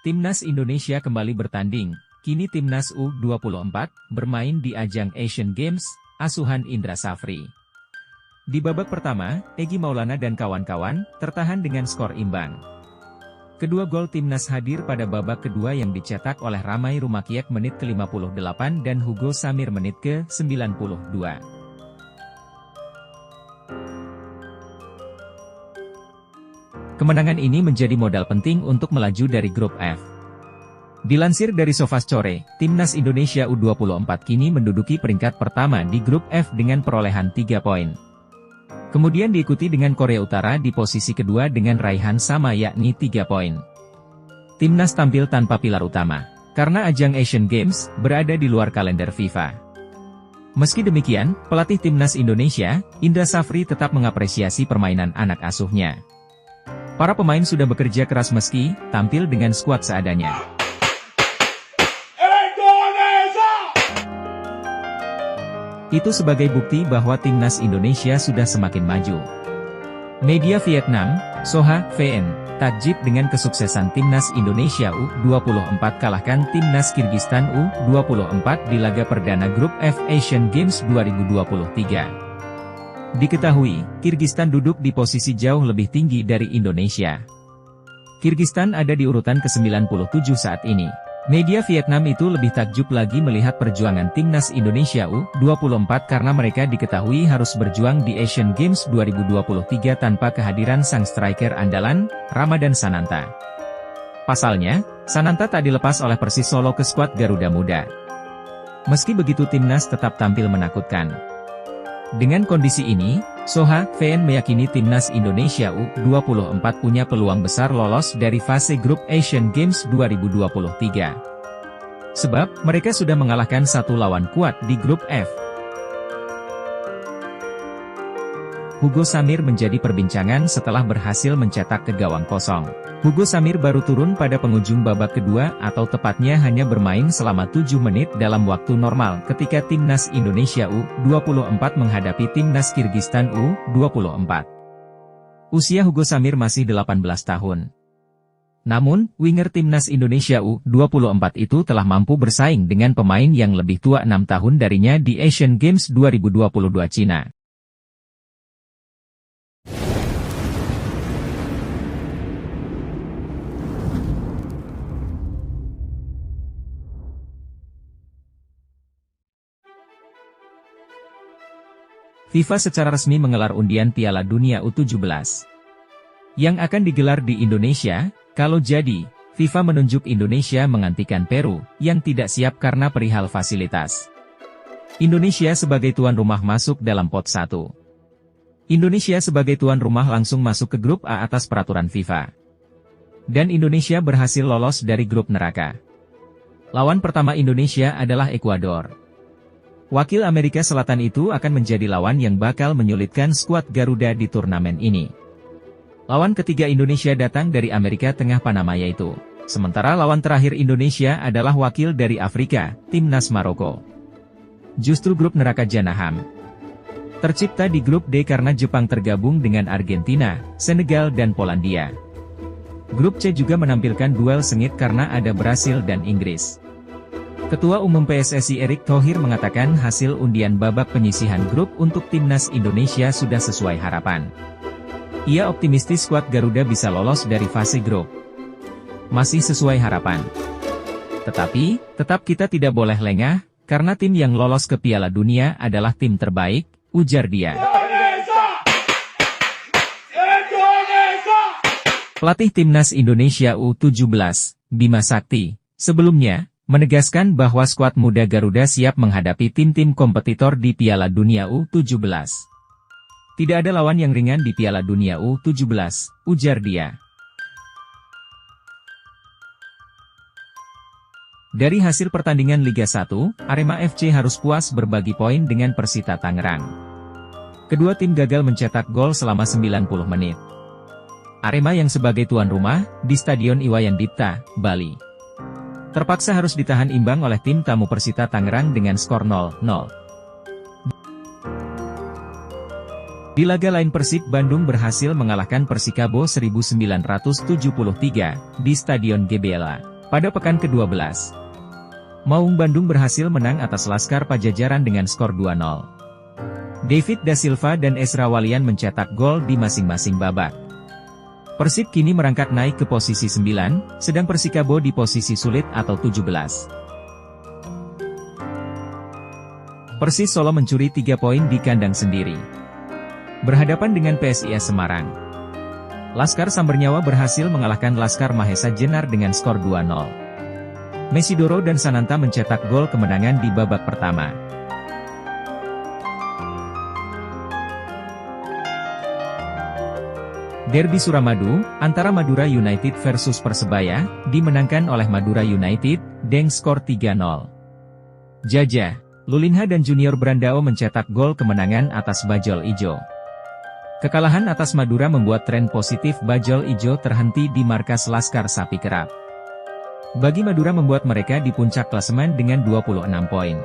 Timnas Indonesia kembali bertanding, kini Timnas U24 bermain di ajang Asian Games, asuhan Indra Safri. Di babak pertama, Egy Maulana dan kawan-kawan tertahan dengan skor imbang. Kedua gol Timnas hadir pada babak kedua yang dicetak oleh Ramai Rumakiak menit ke-58 dan Hugo Samir menit ke-92. Kemenangan ini menjadi modal penting untuk melaju dari grup F. Dilansir dari SofaScore, Timnas Indonesia U24 kini menduduki peringkat pertama di grup F dengan perolehan 3 poin. Kemudian diikuti dengan Korea Utara di posisi kedua dengan raihan sama yakni 3 poin. Timnas tampil tanpa pilar utama, karena ajang Asian Games berada di luar kalender FIFA. Meski demikian, pelatih Timnas Indonesia, Indra Safri tetap mengapresiasi permainan anak asuhnya. Para pemain sudah bekerja keras meski tampil dengan skuad seadanya. Itu sebagai bukti bahwa Timnas Indonesia sudah semakin maju. Media Vietnam, Soha VN, takjub dengan kesuksesan Timnas Indonesia U24 kalahkan Timnas Kirgistan U24 di laga perdana grup F Asian Games 2023. Diketahui, Kirgistan duduk di posisi jauh lebih tinggi dari Indonesia. Kirgistan ada di urutan ke-97 saat ini. Media Vietnam itu lebih takjub lagi melihat perjuangan Timnas Indonesia U24 karena mereka diketahui harus berjuang di Asian Games 2023 tanpa kehadiran sang striker andalan, Ramadan Sananta. Pasalnya, Sananta tak dilepas oleh Persis Solo ke skuad Garuda Muda. Meski begitu Timnas tetap tampil menakutkan. Dengan kondisi ini, Soha VN meyakini Timnas Indonesia U24 punya peluang besar lolos dari fase grup Asian Games 2023. Sebab, mereka sudah mengalahkan satu lawan kuat di grup F. Hugo Samir menjadi perbincangan setelah berhasil mencetak ke gawang kosong. Hugo Samir baru turun pada penghujung babak kedua atau tepatnya hanya bermain selama 7 menit dalam waktu normal ketika Timnas Indonesia U24 menghadapi Timnas Kirgistan U24. Usia Hugo Samir masih 18 tahun. Namun, winger Timnas Indonesia U24 itu telah mampu bersaing dengan pemain yang lebih tua 6 tahun darinya di Asian Games 2022 Cina. FIFA secara resmi menggelar undian Piala Dunia U17 yang akan digelar di Indonesia. Kalau jadi, FIFA menunjuk Indonesia menggantikan Peru yang tidak siap karena perihal fasilitas. Indonesia sebagai tuan rumah masuk dalam pot 1. Indonesia sebagai tuan rumah langsung masuk ke grup A atas peraturan FIFA. Dan Indonesia berhasil lolos dari grup neraka. Lawan pertama Indonesia adalah Ekuador. Wakil Amerika Selatan itu akan menjadi lawan yang bakal menyulitkan skuad Garuda di turnamen ini. Lawan ketiga Indonesia datang dari Amerika Tengah Panama yaitu. Sementara lawan terakhir Indonesia adalah wakil dari Afrika, Timnas Maroko. Justru grup neraka Janaham tercipta di grup D karena Jepang tergabung dengan Argentina, Senegal dan Polandia. Grup C juga menampilkan duel sengit karena ada Brasil dan Inggris. Ketua Umum PSSI Erick Thohir mengatakan hasil undian babak penyisihan grup untuk Timnas Indonesia sudah sesuai harapan. Ia optimistis skuad Garuda bisa lolos dari fase grup. Masih sesuai harapan. Tetapi, tetap kita tidak boleh lengah, karena tim yang lolos ke Piala Dunia adalah tim terbaik, ujar dia. Pelatih Timnas Indonesia U17, Bima Sakti, sebelumnya, menegaskan bahwa skuad muda Garuda siap menghadapi tim-tim kompetitor di Piala Dunia U17. Tidak ada lawan yang ringan di Piala Dunia U17, ujar dia. Dari hasil pertandingan Liga 1, Arema FC harus puas berbagi poin dengan Persita Tangerang. Kedua tim gagal mencetak gol selama 90 menit. Arema yang sebagai tuan rumah, di Stadion Iwayan Dipta, Bali, terpaksa harus ditahan imbang oleh tim tamu Persita Tangerang dengan skor 0-0. Di laga lain Persib Bandung berhasil mengalahkan Persikabo 1973 di Stadion GBLA. Pada pekan ke-12, Maung Bandung berhasil menang atas Laskar Pajajaran dengan skor 2-0. David Da Silva dan Ezra Walian mencetak gol di masing-masing babak. Persib kini merangkak naik ke posisi 9, sedang Persikabo di posisi sulit atau 17. Persis Solo mencuri 3 poin di kandang sendiri. Berhadapan dengan PSIS Semarang, Laskar Sambernyawa berhasil mengalahkan Laskar Mahesa Jenar dengan skor 2-0. Mesidoro dan Sananta mencetak gol kemenangan di babak pertama. Derby Suramadu, antara Madura United versus Persebaya, dimenangkan oleh Madura United, dengan skor 3-0. Jaja, Lulinha dan Junior Brandao mencetak gol kemenangan atas Bajul Ijo. Kekalahan atas Madura membuat tren positif Bajul Ijo terhenti di markas Laskar Sapi Kerap. Bagi Madura membuat mereka di puncak klasemen dengan 26 poin.